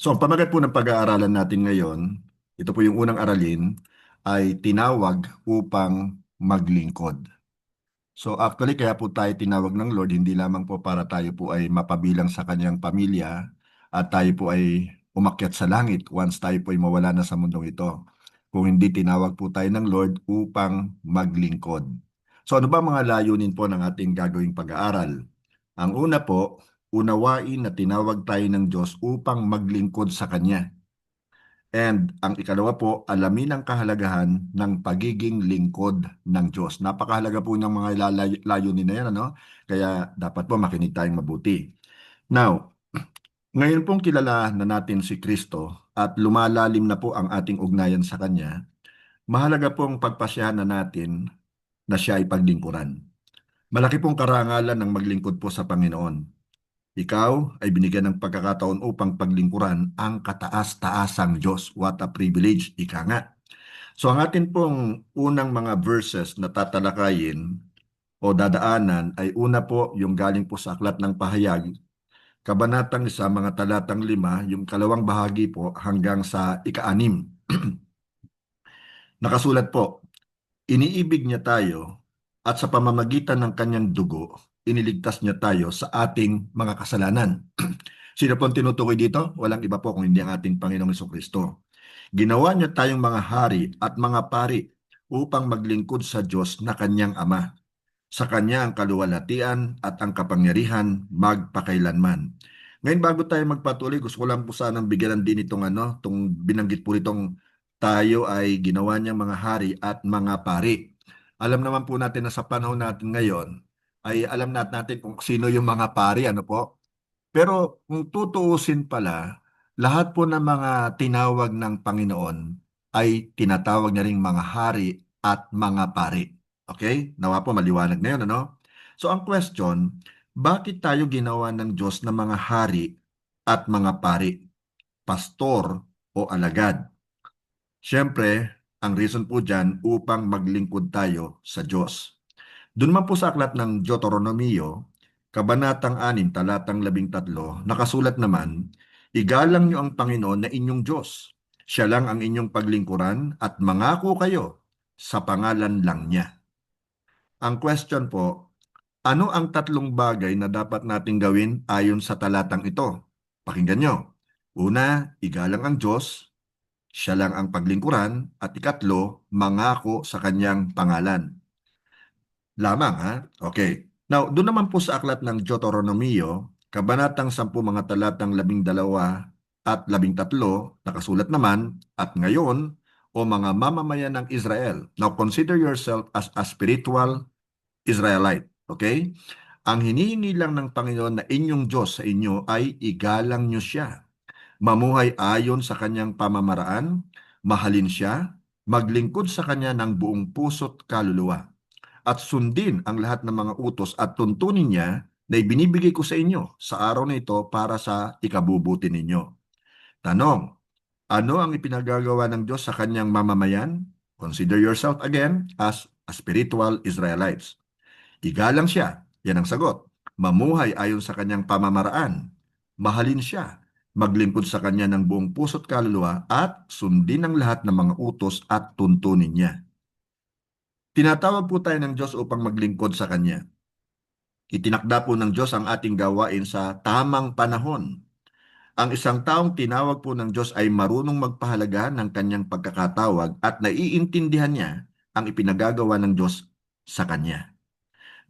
So, ang pamagat po ng pag-aaralan natin ngayon, ito po yung unang aralin, ay tinawag upang maglingkod. So actually, kaya po tayo tinawag ng Lord, hindi lamang po para tayo po ay mapabilang sa kanyang pamilya at tayo po ay umakyat sa langit once tayo po ay mawala na sa mundong ito. Kung hindi, tinawag po tayo ng Lord upang maglingkod. So ano ba mga layunin po ng ating gagawing pag-aaral? Ang una po, unawain na tinawag tayo ng Diyos upang maglingkod sa Kanya. And ang ikalawa po, alamin ang kahalagahan ng pagiging lingkod ng Diyos. Napakahalaga po ng mga layunin na yan, ano? Kaya dapat po makinig tayong mabuti. Now, ngayon pong kilala na natin si Kristo at lumalalim na po ang ating ugnayan sa Kanya, mahalaga pong pagpasyahan na natin na siya ay paglingkuran. Malaki pong karangalan ng maglingkod po sa Panginoon. Ikaw ay binigyan ng pagkakataon upang paglingkuran ang kataas-taasang Diyos. What a privilege, ika nga. So ang atin pong unang mga verses na tatalakayin o dadaanan ay una po yung galing po sa Aklat ng Pahayag, Kabanatang 1, mga talatang 5, yung kalawang bahagi po hanggang sa ika-6. Nakasulat po, iniibig niya tayo at sa pamamagitan ng kanyang dugo, iniligtas niya tayo sa ating mga kasalanan. Sino po ang tinutukoy dito? Walang iba po kung hindi ang ating Panginoong Hesukristo. Ginawa niya tayong mga hari at mga pari upang maglingkod sa Diyos na kanyang Ama. Sa kanya ang kaluwalhatian at ang kapangyarihan magpakailanman. Ngayon bago tayo magpatuloy, gusto ko lang po sanang bigyan din itong itong binanggit po itong tayo ay ginawa niyang mga hari at mga pari. Alam naman po natin na sa panahon natin ngayon, ay alam natin kung sino yung mga pari, ano po? Pero kung tutuusin pala, lahat po ng mga tinawag ng Panginoon ay tinatawag niya ring mga hari at mga pari. Okay? Nawa po maliwanag na yun, ano? So ang question, bakit tayo ginawa ng Diyos na mga hari at mga pari, pastor o alagad? Siyempre, ang reason po dyan upang maglingkod tayo sa Diyos. Doon naman po sa aklat ng Deuteronomio, Kabanatang 6, talatang 13, nakasulat naman, igalang niyo ang Panginoon na inyong Diyos. Siya lang ang inyong paglingkuran at mangako kayo sa pangalan lang niya. Ang question po, ano ang tatlong bagay na dapat nating gawin ayon sa talatang ito? Pakinggan nyo. Una, igalang ang Diyos, siya lang ang paglingkuran, at ikatlo, mangako sa kanyang pangalan. Lamang, ha? Okay. Now, doon naman po sa aklat ng Deuteronomio, Kabanatang 10, mga talatang 12 at 13, nakasulat naman, at ngayon, o mga mamamayan ng Israel, now consider yourself as a spiritual Israelite. Okay? Ang hinihingi lang ng Panginoon na inyong Diyos sa inyo ay igalang nyo siya. Mamuhay ayon sa kanyang pamamaraan, mahalin siya, maglingkod sa kanya ng buong puso't kaluluwa at sundin ang lahat ng mga utos at tuntunin niya na ibinibigay ko sa inyo sa araw na ito para sa ikabubuti ninyo. Tanong, ano ang ipinagagawa ng Diyos sa kanyang mamamayan? Consider yourself again as a spiritual Israelites. Igalang siya, yan ang sagot. Mamuhay ayon sa kanyang pamamaraan. Mahalin siya. Maglingkod sa kanya ng buong puso't kaluluwa at sundin ang lahat ng mga utos at tuntunin niya. Tinatawag po tayo ng Diyos upang maglingkod sa Kanya. Itinakda po ng Diyos ang ating gawain sa tamang panahon. Ang isang taong tinawag po ng Diyos ay marunong magpahalaga ng kanyang pagkakatawag at naiintindihan niya ang ipinagagawa ng Diyos sa Kanya.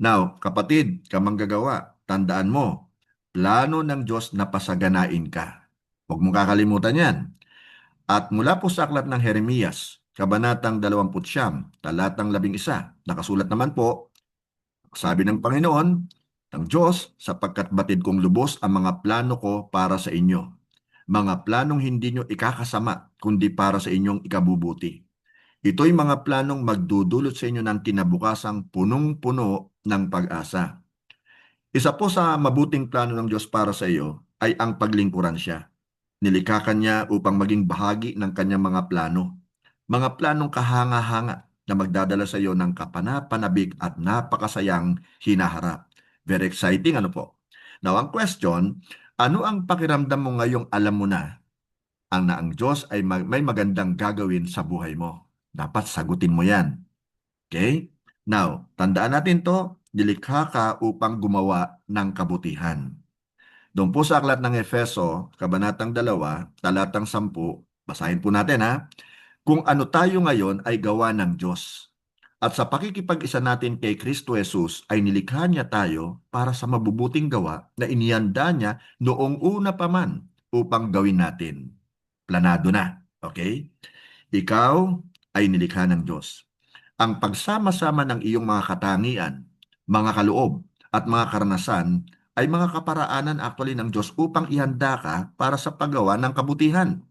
Now, kapatid, kamanggagawa, tandaan mo, plano ng Diyos na pasaganain ka. Huwag mong kakalimutan yan. At mula po sa aklat ng Jeremias, Kabanatang 29, talatang 11, nakasulat naman po, sabi ng Panginoon, ng Diyos, sapagkat batid kong lubos ang mga plano ko para sa inyo. Mga planong hindi nyo ikakasama, kundi para sa inyong ikabubuti. Ito'y mga planong magdudulot sa inyo ng kinabukasang punong-puno ng pag-asa. Isa po sa mabuting plano ng Diyos para sa iyo ay ang paglingkuran siya. Nilikha ka niya upang maging bahagi ng kanyang mga plano. Mga planong kahanga-hanga na magdadala sa iyo ng kapanapanabik at napakasayang hinaharap. Very exciting, ano po? Now, ang question, ano ang pakiramdam mo ngayong alam mo na na ang Diyos ay may magandang gagawin sa buhay mo. Dapat sagutin mo yan. Okay? Now, tandaan natin to, nilikha ka upang gumawa ng kabutihan. Doon po sa aklat ng Efeso, Kabanatang 2, Talatang 10, basahin po natin ha. Kung ano tayo ngayon ay gawa ng Diyos. At sa pakikipag-isa natin kay Kristo Jesus ay nilikha niya tayo para sa mabubuting gawa na inihanda niya noong una pa man upang gawin natin. Planado na. Okay? Ikaw ay nilikha ng Diyos. Ang pagsama-sama ng iyong mga katangian, mga kaloob, at mga karanasan ay mga kaparaanan actually ng Diyos upang ihanda ka para sa paggawa ng kabutihan.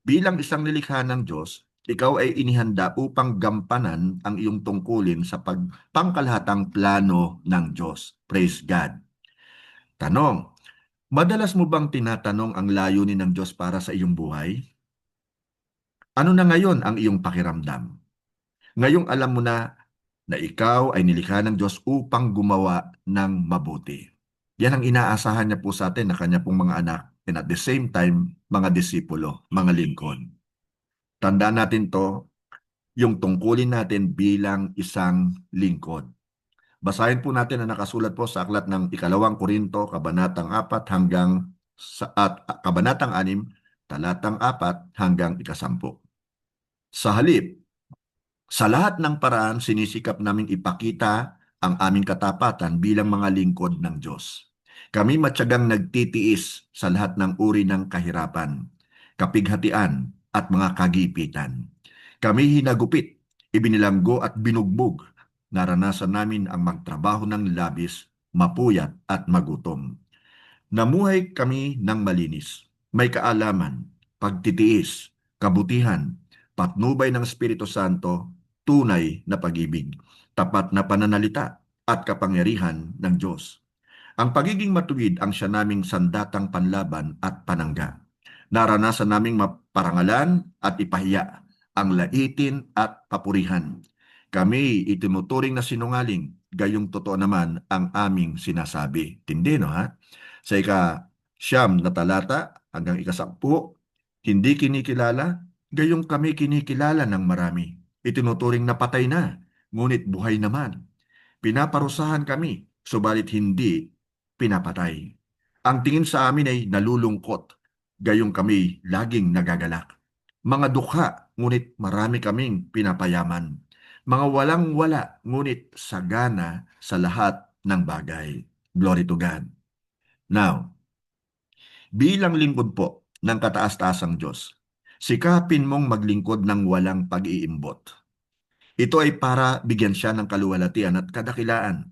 Bilang isang nilikha ng Diyos, ikaw ay inihanda upang gampanan ang iyong tungkulin sa pangkalahatang plano ng Diyos. Praise God. Tanong, madalas mo bang tinatanong ang layunin ng Diyos para sa iyong buhay? Ano na ngayon ang iyong pakiramdam? Ngayong alam mo na ikaw ay nilikha ng Diyos upang gumawa ng mabuti. Yan ang inaasahan niya po sa atin na kanya pong mga anak and at the same time, mga disipulo, mga lingkod. Tandaan natin to, yung tungkulin natin bilang isang lingkod. Basahin po natin ang nakasulat po sa aklat ng Ikalawang Korinto, Kabanatang 4 hanggang Kabanatang 6, Talatang 4 hanggang 10. Sa halip, sa lahat ng paraan sinisikap naming ipakita ang aming katapatan bilang mga lingkod ng Diyos. Kami matyagang nagtitiis sa lahat ng uri ng kahirapan, kapighatian at mga kagipitan. Kami hinagupit, ibinilanggo at binugbog. Naranasan namin ang magtrabaho ng labis, mapuyat at magutom. Namuhay kami ng malinis, may kaalaman, pagtitiis, kabutihan, patnubay ng Espiritu Santo, tunay na pag-ibig, tapat na pananalita at kapangyarihan ng Diyos. Ang pagiging matuwid ang siya naming sandatang panlaban at panangga. Naranasan naming maparangalan at ipahiya, ang laitin at papurihan. Kami itinuturing na sinungaling, gayong totoo naman ang aming sinasabi. Tindi, no ha? Sa ika-siyam na talata hanggang ika-10, hindi kinikilala, gayong kami kinikilala ng marami. Itinuturing na patay na, ngunit buhay naman. Pinaparusahan kami, subalit hindi pinapatay. Ang tingin sa amin ay nalulungkot, gayong kami laging nagagalak. Mga dukha, ngunit marami kaming pinapayaman. Mga walang-wala, ngunit sagana sa lahat ng bagay. Glory to God. Now, bilang lingkod po ng kataas-taasang Diyos, sikapin mong maglingkod ng walang pag-iimbot. Ito ay para bigyan siya ng kaluwalhatian at kadakilaan.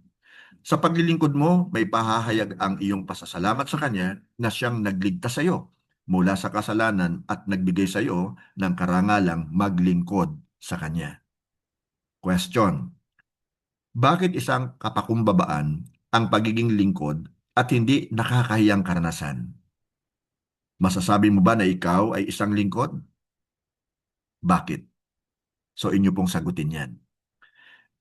Sa paglilingkod mo, may pahahayag ang iyong pasasalamat sa Kanya na siyang nagligtas sa iyo mula sa kasalanan at nagbigay sa iyo ng karangalang maglingkod sa Kanya. Question: bakit isang kapakumbabaan ang pagiging lingkod at hindi nakakahiyang karanasan? Masasabi mo ba na ikaw ay isang lingkod? Bakit? So inyo pong sagutin yan.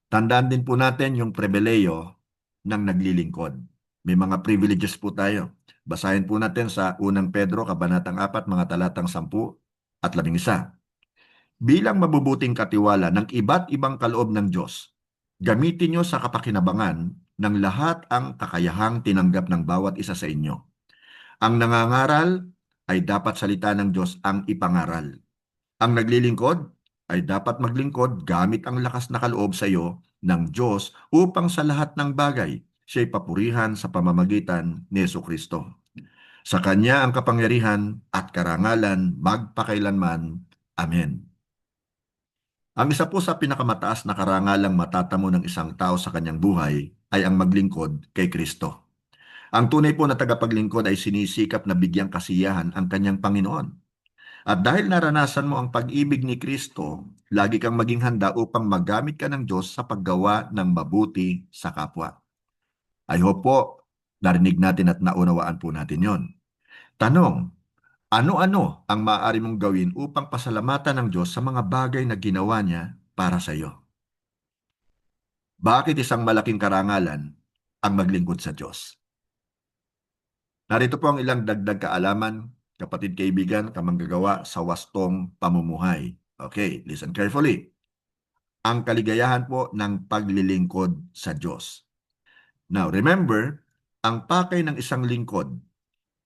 Tandaan din po natin yung pribileyo ng naglilingkod. May mga privileges po tayo. Basahin po natin sa unang Pedro, Kabanatang 4, mga talatang 10 at 11. Bilang mabubuting katiwala ng iba't ibang kaloob ng Diyos, gamitin nyo sa kapakinabangan ng lahat ang kakayahang tinanggap ng bawat isa sa inyo. Ang nangangaral ay dapat salita ng Diyos ang ipangaral. Ang naglilingkod ay dapat maglingkod gamit ang lakas na kaloob sa iyo ng Diyos upang sa lahat ng bagay siya'y papurihan sa pamamagitan ni Jesucristo. Sa Kanya ang kapangyarihan at karangalan magpakailanman. Amen. Ang isa po sa pinakamataas na karangalang matatamo ng isang tao sa kanyang buhay ay ang maglingkod kay Kristo. Ang tunay po na tagapaglingkod ay sinisikap na bigyang kasiyahan ang kanyang Panginoon. At dahil naranasan mo ang pag-ibig ni Kristo, lagi kang maging handa upang magamit ka ng Diyos sa paggawa ng mabuti sa kapwa. I hope po, narinig natin at naunawaan po natin yon. Tanong, ano-ano ang maaari mong gawin upang pasalamatan ng Diyos sa mga bagay na ginawa niya para sa iyo? Bakit isang malaking karangalan ang maglingkod sa Diyos? Narito po ang ilang dagdag kaalaman kapatid kaibigan, kamanggagawa sa wastong pamumuhay. Okay, listen carefully. Ang kaligayahan po ng paglilingkod sa Diyos. Now, remember, ang pakay ng isang lingkod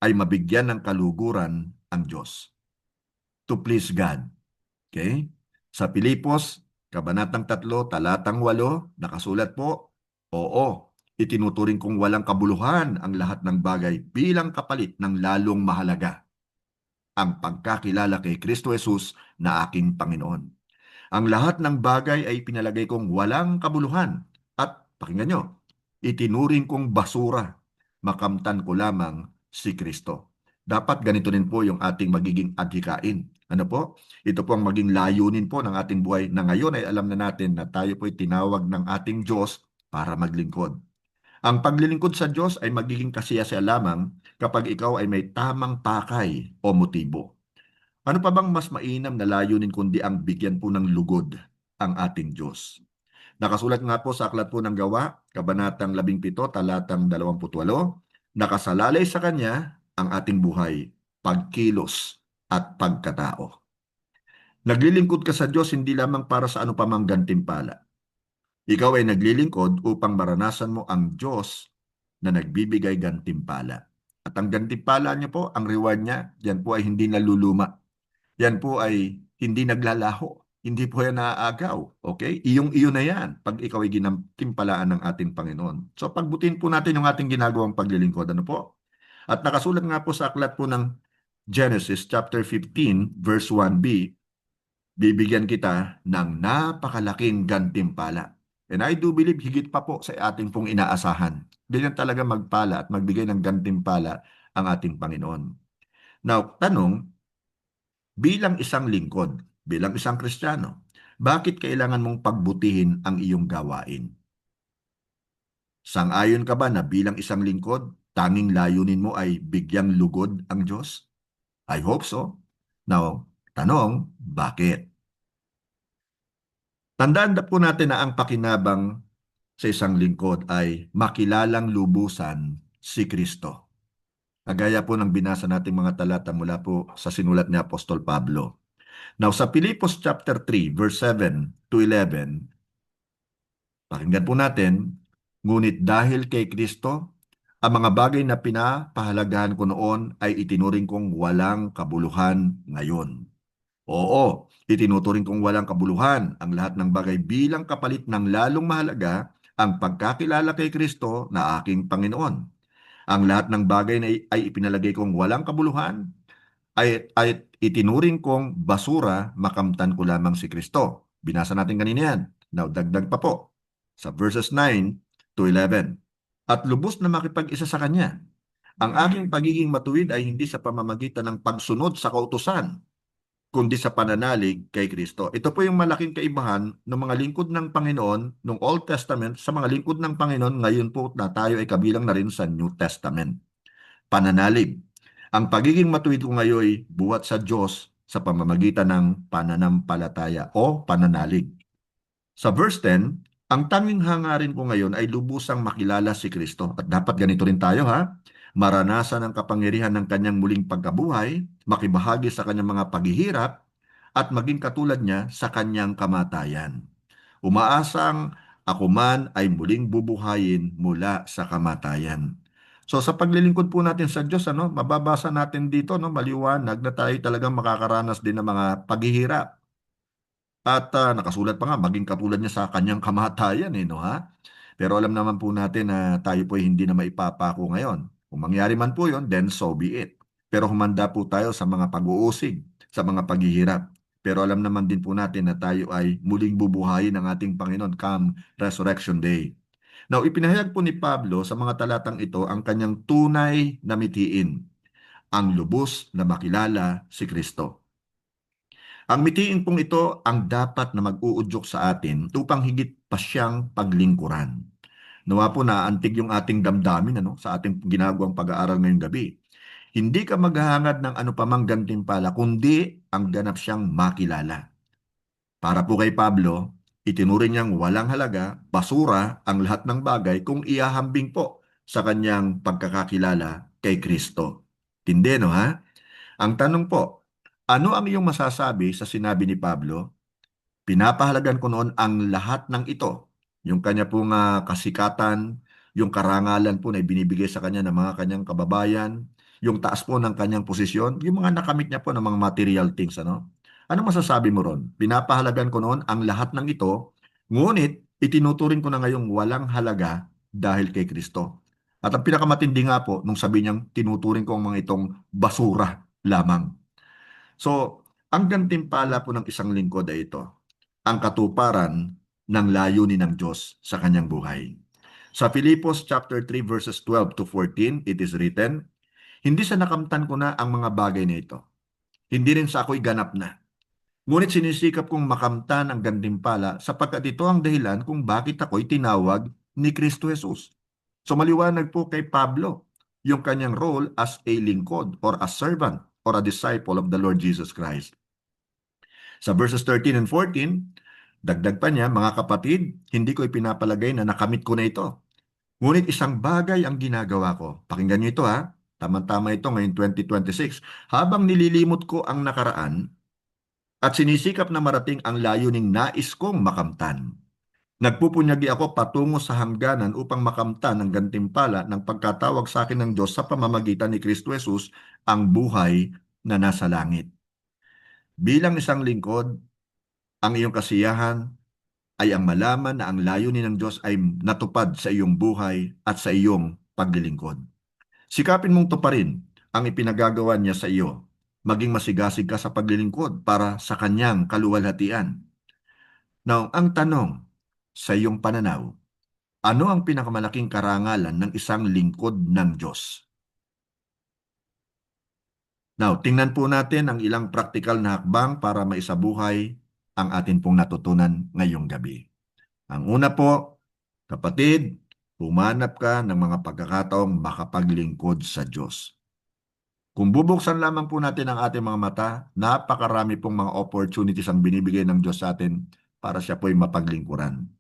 ay mabigyan ng kaluguran ang Diyos. To please God. Okay? Sa Pilipos, Kabanatang 3, Talatang 8, nakasulat po, oo, itinuturing kong walang kabuluhan ang lahat ng bagay bilang kapalit ng lalong mahalaga ang pagkakilala kay Kristo Jesus na aking Panginoon. Ang lahat ng bagay ay pinalagay kong walang kabuluhan at, pakinggan nyo, itinuring kong basura, makamtan ko lamang si Kristo. Dapat ganito rin po yung ating magiging adhikain. Ano po? Ito po ang maging layunin po ng ating buhay na ngayon ay alam na natin na tayo po ay tinawag ng ating Diyos para maglingkod. Ang paglilingkod sa Diyos ay magiging kasiyasiya lamang kapag ikaw ay may tamang pakay o motibo. Ano pa bang mas mainam na layunin kundi ang bigyan po ng lugod ang ating Diyos? Nakasulat nga po sa Aklat po ng Gawa, Kabanatang 17, Talatang 28, nakasalalay sa Kanya ang ating buhay, pagkilos at pagkatao. Naglilingkod ka sa Diyos hindi lamang para sa ano pa mang gantimpala. Ikaw ay naglilingkod upang maranasan mo ang Diyos na nagbibigay gantimpala. At ang gantimpala niya po, ang reward niya, yan po ay hindi naluluma. Yan po ay hindi naglalaho. Hindi po yan naaagaw. Okay? Iyong-iyo na yan pag ikaw ay ginantimpalaan ng ating Panginoon. So pagbutin po natin yung ating ginagawang paglilingkod. Ano po? At nakasulat nga po sa aklat po ng Genesis chapter 15 verse 1b, bibigyan kita ng napakalaking gantimpala. And I do believe higit pa po sa ating pong inaasahan. Ganyan talaga magpala at magbigay ng gantimpala ang ating Panginoon. Now, tanong, bilang isang lingkod, bilang isang Kristiyano, bakit kailangan mong pagbutihin ang iyong gawain? Sang-ayon ka ba na bilang isang lingkod, tanging layunin mo ay bigyang lugod ang Diyos? I hope so. Now, tanong, bakit? Tandaan na po natin na ang pakinabang sa isang lingkod ay makilalang lubusan si Kristo. Kagaya po ng binasa nating mga talata mula po sa sinulat ni Apostol Pablo. Now, sa Filipos chapter 3, verse 7 to 11, pakinggan po natin, ngunit dahil kay Kristo, ang mga bagay na pinapahalagahan ko noon ay itinuring kong walang kabuluhan ngayon. Oo, itinuturing kong walang kabuluhan ang lahat ng bagay bilang kapalit ng lalong mahalaga ang pagkakilala kay Kristo na aking Panginoon. Ang lahat ng bagay na ay ipinalagay kong walang kabuluhan ay itinuring kong basura, makamtan ko lamang si Kristo. Binasa natin kanina yan. Now, dagdag pa po sa verses 9 to 11. At lubos na makipag-isa sa Kanya. Ang aking pagiging matuwid ay hindi sa pamamagitan ng pagsunod sa kautusan, kundi sa pananalig kay Kristo. Ito po yung malaking kaibahan ng mga lingkod ng Panginoon ng Old Testament sa mga lingkod ng Panginoon ngayon po na tayo ay kabilang na rin sa New Testament. Pananalig. Ang pagiging matuwid ko ngayon ay buhat sa Diyos sa pamamagitan ng pananampalataya o pananalig. Sa verse 10, ang tanging hangarin ko ngayon ay lubusang makilala si Kristo. At dapat ganito rin tayo ha. Maranasan ang kapangyarihan ng kanyang muling pagkabuhay, makibahagi sa kanyang mga paghihirap, at maging katulad niya sa kanyang kamatayan. Umaasang ako man ay muling bubuhayin mula sa kamatayan. So sa paglilingkod po natin sa Diyos, mababasa natin dito, maliwanag na tayo talagang makakaranas din ng mga paghihirap. At nakasulat pa nga, maging katulad niya sa kanyang kamatayan, no ha? Pero alam naman po natin na tayo po ay hindi na maipapako ngayon. Kung mangyari man po yon, then so be it. Pero humanda po tayo sa mga pag-uusig, sa mga paghihirap. Pero alam naman din po natin na tayo ay muling bubuhayin ng ating Panginoon come Resurrection Day. Now, ipinahayag po ni Pablo sa mga talatang ito ang kanyang tunay na mitiin, ang lubos na makilala si Kristo. Ang mitiin pong ito ang dapat na mag-uudyok sa atin upang higit pa siyang paglingkuran. Nawa po na antig yung ating damdamin sa ating ginagawang pag-aaral ngayong gabi. Hindi ka maghahangad ng ano pamang gantimpala, kundi ang ganap siyang makilala. Para po kay Pablo, itinuring niyang walang halaga, basura ang lahat ng bagay kung iahambing po sa kanyang pagkakakilala kay Kristo. Tindi, no ha? Ang tanong po, ano ang iyong masasabi sa sinabi ni Pablo? Pinapahalagan ko noon ang lahat ng ito. Yung kanya pong kasikatan, yung karangalan po na ibinibigay sa kanya ng mga kanyang kababayan, yung taas po ng kanyang posisyon, yung mga nakamit niya po ng mga material things, ano? Ano masasabi mo ron? Pinapahalagan ko noon ang lahat ng ito, ngunit itinuturing ko na ngayong walang halaga dahil kay Kristo. At ang pinakamatindi nga po, nung sabi niyang tinuturing ko ang mga itong basura lamang. So, ang gantimpala po ng isang lingkod ay ito, ang katuparan ng layunin ng Diyos sa kanyang buhay. Sa Filipos chapter 3 verses 12 to 14, it is written, hindi sa nakamtan ko na ang mga bagay na ito. Hindi rin sa ako'y ganap na. Ngunit sinisikap kong makamtan ang gantimpala sapagkat ito ang dahilan kung bakit ako'y tinawag ni Kristo Jesus. So maliwanag po kay Pablo yung kanyang role as a lingkod or a servant or a disciple of the Lord Jesus Christ. Sa verses 13 and 14, dagdag pa niya, mga kapatid, hindi ko ipinapalagay na nakamit ko na ito. Ngunit isang bagay ang ginagawa ko. Pakinggan niyo ito ha. Tama-tama ito ngayong 2026. Habang nililimot ko ang nakaraan at sinisikap na marating ang layuning nais kong makamtan. Nagpupunyagi ako patungo sa hangganan upang makamtan ang gantimpala ng pagkatawag sa akin ng Diyos sa pamamagitan ni Kristo Jesus, ang buhay na nasa langit. Bilang isang lingkod, ang iyong kasiyahan ay ang malaman na ang layunin ng Diyos ay natupad sa iyong buhay at sa iyong paglilingkod. Sikapin mong tuparin ang ipinagagawa niya sa iyo. Maging masigasig ka sa paglilingkod para sa kanyang kaluwalhatian. Now, ang tanong, sa iyong pananaw, ano ang pinakamalaking karangalan ng isang lingkod ng Diyos? Now, tingnan po natin ang ilang praktikal na hakbang para maisabuhay ang atin pong natutunan ngayong gabi. Ang una po, kapatid, humanap ka ng mga pagkakataong makapaglingkod sa Diyos. Kung bubuksan lamang po natin ang ating mga mata, napakarami pong mga opportunities ang binibigay ng Diyos sa atin para siya po'y mapaglingkuran.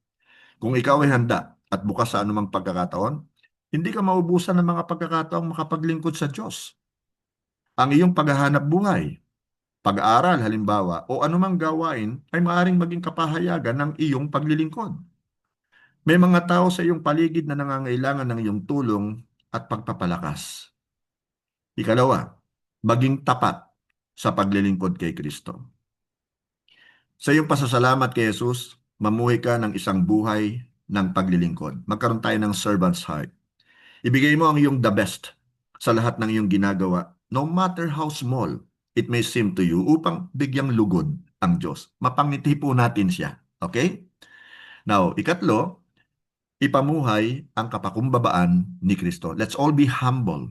Kung ikaw ay handa at bukas sa anumang pagkakataon, hindi ka maubusan ng mga pagkakataong makapaglingkod sa Diyos. Ang iyong paghahanap buhay, pag-aaral halimbawa, o anumang gawain ay maaaring maging kapahayagan ng iyong paglilingkod. May mga tao sa iyong paligid na nangangailangan ng iyong tulong at pagpapalakas. Ikalawa, maging tapat sa paglilingkod kay Kristo. Sa iyong pasasalamat kay Jesus, mamuhay ka ng isang buhay ng paglilingkod. Magkaroon tayo ng servant's heart. Ibigay mo ang iyong the best sa lahat ng iyong ginagawa, no matter how small it may seem to you, upang bigyang lugod ang Diyos. Mapangiti po natin siya. Okay? Now, ikatlo, ipamuhay ang kapakumbabaan ni Kristo. Let's all be humble.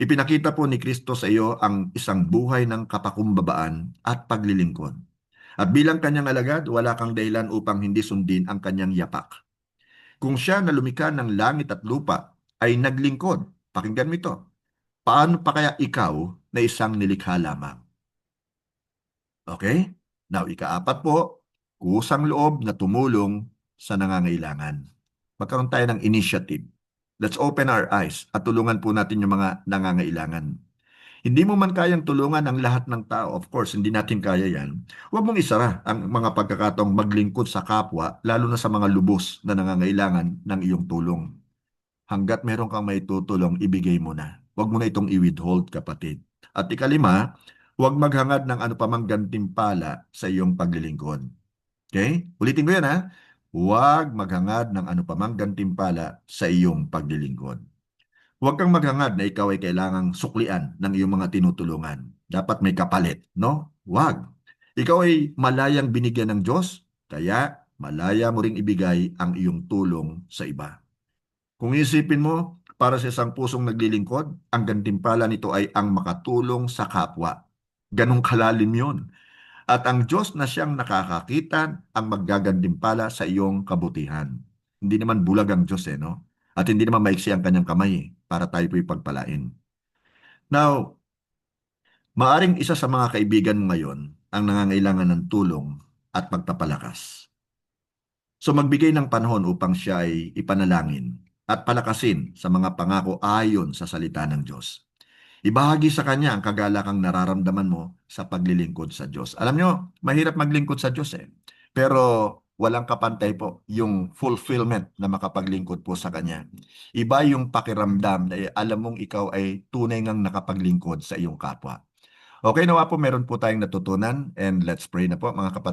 Ipinakita po ni Kristo sa iyo ang isang buhay ng kapakumbabaan at paglilingkod. At bilang kanyang alagad, wala kang dahilan upang hindi sundin ang kanyang yapak. Kung siya na lumikha ng langit at lupa ay naglingkod, pakinggan mo ito, paano pa kaya ikaw na isang nilikha lamang? Okay? Now, ikaapat po, kusang loob na tumulong sa nangangailangan. Magkaroon tayo ng initiative. Let's open our eyes at tulungan po natin yung mga nangangailangan. Hindi mo man kayang tulungan ang lahat ng tao, of course, hindi natin kaya yan. Huwag mong isara ang mga pagkakataong maglingkod sa kapwa, lalo na sa mga lubos na nangangailangan ng iyong tulong. Hanggat meron kang may tutulong, ibigay mo na. Huwag mo na itong i-withhold, kapatid. At ikalima, huwag maghangad ng ano pamang gantimpala sa iyong paglilingkod. Okay? Ulitin ko yan ha. Huwag maghangad ng ano pamang gantimpala sa iyong paglilingkod. Huwag kang maghangad na ikaw ay kailangang suklian ng iyong mga tinutulungan. Dapat may kapalit, no? Huwag. Ikaw ay malayang binigyan ng Diyos, kaya malaya mo ring ibigay ang iyong tulong sa iba. Kung isipin mo, para sa isang pusong naglilingkod, ang gantimpala nito ay ang makatulong sa kapwa. Ganong kalalim yun. At ang Diyos na siyang nakakakita ang maggagantimpala sa iyong kabutihan. Hindi naman bulag ang Diyos no? At hindi naman maiksi ang kanyang kamay para tayo po'y pagpalain. Now, maaring isa sa mga kaibigan mo ngayon ang nangangailangan ng tulong at pagpapalakas. So magbigay ng panahon upang siya ay ipanalangin at palakasin sa mga pangako ayon sa salita ng Diyos. Ibahagi sa Kanya ang kagalakang nararamdaman mo sa paglilingkod sa Diyos. Alam nyo, mahirap maglingkod sa Diyos eh. Pero walang kapantay po yung fulfillment na makapaglingkod po sa Kanya. Iba yung pakiramdam na alam mong ikaw ay tunay ngang nakapaglingkod sa iyong kapwa. Okay, nawa po meron po tayong natutunan and let's pray na po mga kapatid.